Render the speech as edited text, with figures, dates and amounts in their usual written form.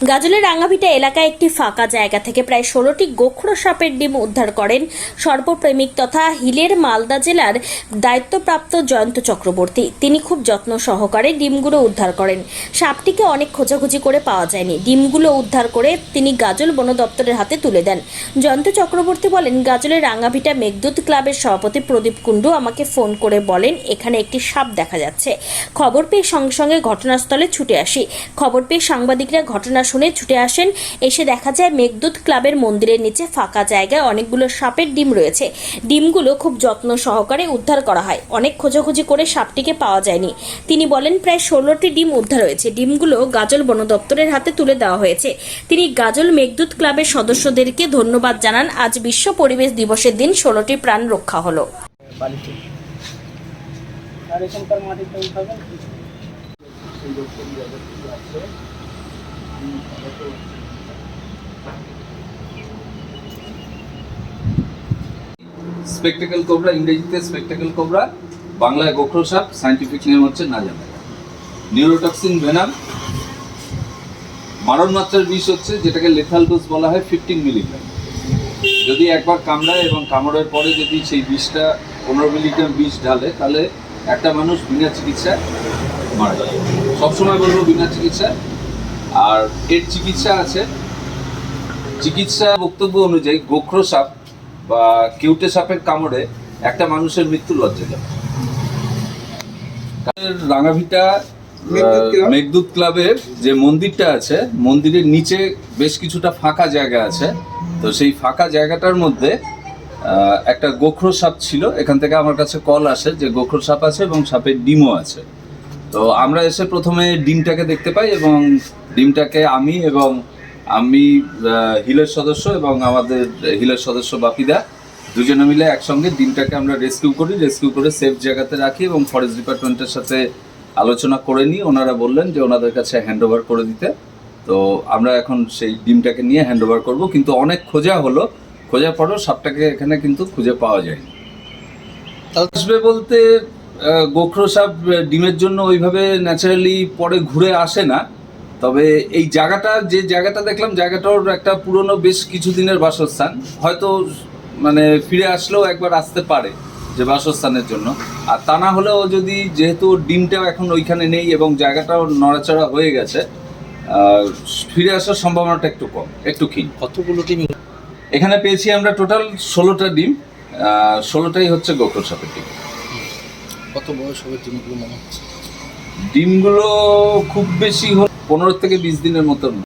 গাজলের রাঙ্গাভিটা এলাকায় একটি ফাঁকা জায়গা থেকে প্রায় 16টি গোখরো সাপের ডিম উদ্ধার করেন সর্পপ্রেমিক তথা হিলের মালদা জেলার দায়িত্বপ্রাপ্ত জয়ন্ত চক্রবর্তী। তিনি খুব যত্ন সহকারে ডিমগুলো উদ্ধার করেন। সাপটিকে অনেক খোঁজাখুঁজি করে পাওয়া যায়নি। ডিমগুলো উদ্ধার করে তিনি গাজল বন দপ্তরের হাতে তুলে দেন। জয়ন্ত চক্রবর্তী বলেন, গাজলের রাঙ্গাভিটা মেঘদূত ক্লাবের সভাপতি প্রদীপ কুণ্ডু আমাকে ফোন করে বলেন এখানে একটি সাপ দেখা যাচ্ছে। খবর পেয়ে সঙ্গে সঙ্গে ঘটনাস্থলে ছুটে আসি। খবর পেয়ে সাংবাদিকরা ঘটনা শুনে ছুটে আসেন। এসে দেখা যায় মেঘদূত ক্লাবের মন্দিরের নিচে ফাঁকা জায়গায় অনেকগুলো সাপের ডিম রয়েছে। ডিমগুলো খুব যত্ন সহকারে উদ্ধার করা হয়। অনেক খোঁজাখুঁজি করে সাপটিকে পাওয়া যায়নি। তিনি বলেন প্রায় 16টি ডিম উদ্ধার হয়েছে। ডিমগুলো গাজল বন দপ্তরের হাতে তুলে দেওয়া হয়েছে। তিনি গাজল মেঘদূত ক্লাবের সদস্যদেরকে ধন্যবাদ জানান। আজ বিশ্ব পরিবেশ দিবসের দিন 16টি প্রাণ রক্ষা হলো। স্পেকটেকল কোবরা, ইংরেজিতে স্পেকটেকল কোবরা, বাংলায় গোখরো সাপ, সায়েন্টিফিক নেম হচ্ছে নাজানা। নিউরোটক্সিন ভেনাম, মারণ মাত্রার বিষ হচ্ছে যেটাকে লেথাল ডোজ বলা হয় 15 মিলিগ্রাম। যদি একবার কামড়ায় এবং কামড়ার পরে যদি সেই বিষটা 15 মিলিগ্রাম বিষ ঢালে তাহলে একটা মানুষ বিনা চিকিৎসায় মারা যায়। সবসময় বলবো বিনা চিকিৎসায়। আর এর চিকিৎসা আছে। চিকিৎসা বক্তব্য অনুযায়ী গোখরো সাপ বা কেউটে সাপের কামড়ে একটা মানুষের মৃত্যু লজ্জাজনক। রাঙ্গাভিটা মেঘদূত ক্লাবের যে মন্দিরটা আছে, মন্দিরের নিচে বেশ কিছুটা ফাঁকা জায়গা আছে। তো সেই ফাঁকা জায়গাটার মধ্যে একটা গোখরো সাপ ছিল। এখান থেকে আমার কাছে কল আসে যে গোখরো সাপ আছে এবং সাপের ডিমও আছে। তো আমরা এসে প্রথমে ডিমটাকে দেখতে পাই এবং ডিমটাকে আমি হিলের সদস্য এবং আমাদের হিলের সদস্য বাপিদা দুজনে মিলে একসঙ্গে ডিমটাকে আমরা রেস্কিউ করে সেফ জায়গাতে রাখি এবং ফরেস্ট ডিপার্টমেন্টের সাথে আলোচনা করে নিই। ওনারা বললেন যে ওনাদের কাছে হ্যান্ড ওভার করে দিতে। তো আমরা এখন সেই ডিমটাকে নিয়ে হ্যান্ড ওভার করবো। কিন্তু অনেক খোঁজার পরেও সাপটাকে এখানে কিন্তু খুঁজে পাওয়া যায়নি। আসবে বলতে গোখরো সাপ ডিমের জন্য ওইভাবে ন্যাচারালি পরে ঘুরে আসে না। তবে এই যে জায়গাটা দেখলাম, জায়গাটার একটা পুরনো বেশ কিছুদিনের বাসস্থান। হয়তো মানে ফিরে আসলেও একবার আসতে পারে যে বাসস্থানের জন্য। আর তা না হলেও যদি, যেহেতু ডিমটাও এখন ওইখানে নেই এবং জায়গাটাও নড়াচড়া হয়ে গেছে, ফিরে আসার সম্ভাবনাটা একটু কম, একটু ক্ষীণ। কতগুলো ডিম এখানে পেয়েছি আমরা? টোটাল 16টা ডিম। 16টাই হচ্ছে গোখরো সাপের ডিম। কত বয়স হবে ডিমগুলো মনে হচ্ছে? ডিমগুলো খুব বেশি 15 থেকে 20 দিনের মতো।